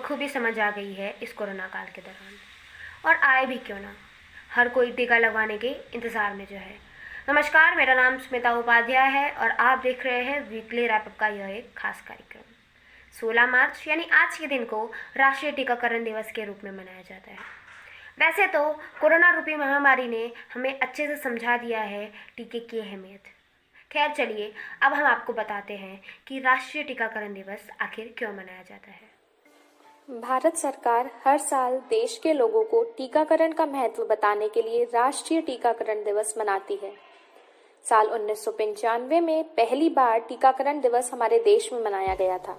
बखूबी समझ आ गई है इस कोरोना काल के दौरान, और आए भी क्यों ना, हर कोई टीका लगवाने के इंतज़ार में जो है। नमस्कार, मेरा नाम स्मिता उपाध्याय है और आप देख रहे हैं वीकली रैपअप का यह एक खास कार्यक्रम। 16 मार्च यानी आज के दिन को राष्ट्रीय टीकाकरण दिवस के रूप में मनाया जाता है। वैसे तो कोरोना रूपी महामारी ने हमें अच्छे से समझा दिया है टीके की अहमियत। खैर चलिए, अब हम आपको बताते हैं कि राष्ट्रीय टीकाकरण दिवस आखिर क्यों मनाया जाता है। भारत सरकार हर साल देश के लोगों को टीकाकरण का महत्व बताने के लिए राष्ट्रीय टीकाकरण दिवस मनाती है। साल 1995 में पहली बार टीकाकरण दिवस हमारे देश में मनाया गया था।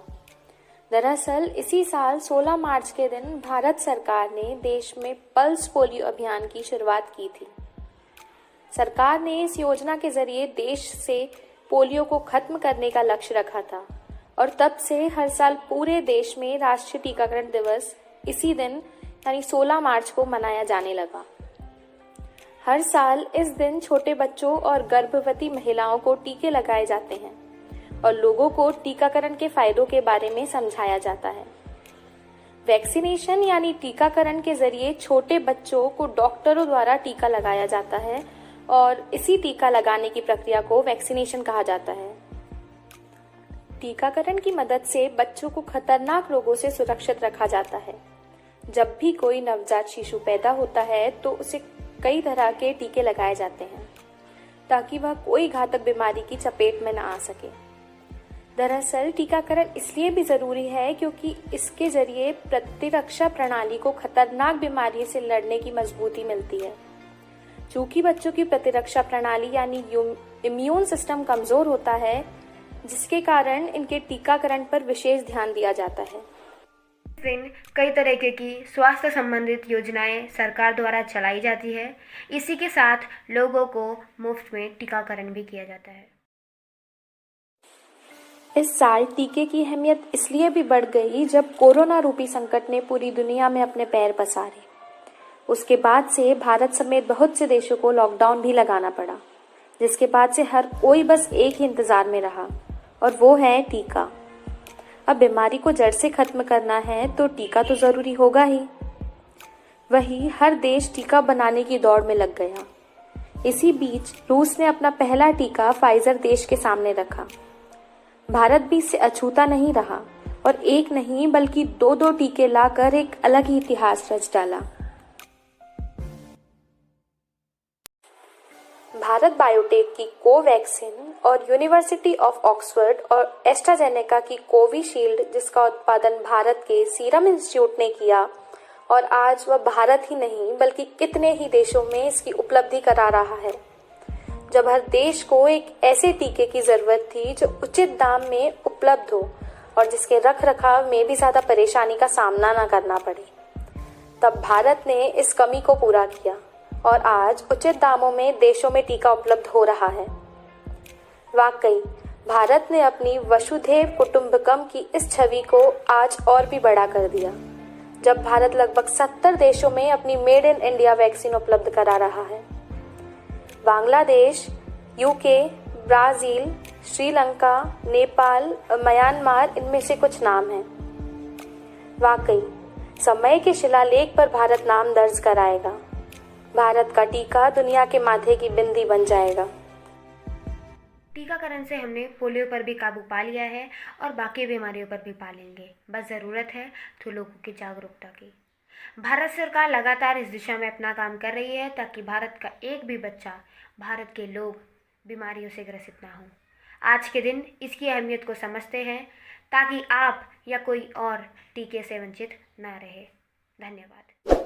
दरअसल इसी साल 16 मार्च के दिन भारत सरकार ने देश में पल्स पोलियो अभियान की शुरुआत की थी। सरकार ने इस योजना के जरिए देश से पोलियो को खत्म करने का लक्ष्य रखा था और तब से हर साल पूरे देश में राष्ट्रीय टीकाकरण दिवस इसी दिन यानी 16 मार्च को मनाया जाने लगा। हर साल इस दिन छोटे बच्चों और गर्भवती महिलाओं को टीके लगाए जाते हैं और लोगों को टीकाकरण के फायदों के बारे में समझाया जाता है। वैक्सीनेशन यानी टीकाकरण के जरिए छोटे बच्चों को डॉक्टरों द्वारा टीका लगाया जाता है और इसी टीका लगाने की प्रक्रिया को वैक्सीनेशन कहा जाता है। टीकाकरण की मदद से बच्चों को खतरनाक रोगों से सुरक्षित रखा जाता है। जब भी कोई नवजात शिशु पैदा होता है तो उसे कई तरह के टीके लगाए जाते हैं ताकि वह कोई घातक बीमारी की चपेट में न आ सके। दरअसल टीकाकरण इसलिए भी जरूरी है क्योंकि इसके जरिए प्रतिरक्षा प्रणाली को खतरनाक बीमारी से लड़ने की मजबूती मिलती है। चूंकि बच्चों की प्रतिरक्षा प्रणाली यानी इम्यून सिस्टम कमजोर होता है, जिसके कारण इनके टीकाकरण पर विशेष ध्यान दिया जाता है। इस दिन कई तरीके की स्वास्थ्य संबंधित योजनाएं सरकार द्वारा चलाई जाती है। इसी के साथ लोगों को मुफ्त में टीकाकरण भी किया जाता है। इस साल टीके की अहमियत इसलिए भी बढ़ गई जब कोरोना रूपी संकट ने पूरी दुनिया में अपने पैर पसारे। उसके बाद से भारत समेत बहुत से देशों को लॉकडाउन भी लगाना पड़ा, जिसके बाद से हर कोई बस एक ही इंतजार में रहा और वो है टीका। अब बीमारी को जड़ से खत्म करना है तो टीका तो जरूरी होगा ही। वही हर देश टीका बनाने की दौड़ में लग गया। इसी बीच रूस ने अपना पहला टीका फाइजर देश के सामने रखा। भारत भी इससे अछूता नहीं रहा और एक नहीं बल्कि दो टीके लाकर एक अलग ही इतिहास रच डाला। भारत बायोटेक की कोवैक्सीन और यूनिवर्सिटी ऑफ ऑक्सफोर्ड और एस्ट्राजेनेका की कोविशील्ड, जिसका उत्पादन भारत के सीरम इंस्टीट्यूट ने किया और आज वह भारत ही नहीं बल्कि कितने ही देशों में इसकी उपलब्धि करा रहा है। जब हर देश को एक ऐसे टीके की जरूरत थी जो उचित दाम में उपलब्ध हो और जिसके रख रखाव में भी ज्यादा परेशानी का सामना न करना पड़े, तब भारत ने इस कमी को पूरा किया और आज उचित दामों में देशों में टीका उपलब्ध हो रहा है। वाकई भारत ने अपनी वसुधैव कुटुंबकम की इस छवि को आज और भी बड़ा कर दिया, जब भारत लगभग 70 देशों में अपनी मेड इन इंडिया वैक्सीन उपलब्ध करा रहा है। Bangladesh, UK, Brazil, Sri Lanka, Nepal, Myanmar इनमें से कुछ नाम हैं। वाकई समय के शिलालेख पर भारत नाम दर्ज कराएगा। भारत का टीका दुनिया के माथे की बिंदी बन जाएगा। टीकाकरण से हमने पोलियो पर भी काबू पा लिया है और बाकी बीमारियों पर भी पा लेंगे, बस ज़रूरत है तो लोगों की जागरूकता की। भारत सरकार लगातार इस दिशा में अपना काम कर रही है ताकि भारत का एक भी बच्चा, भारत के लोग बीमारियों से ग्रसित ना हो। आज के दिन इसकी अहमियत को समझते हैं ताकि आप या कोई और टीके से वंचित ना रहे। धन्यवाद।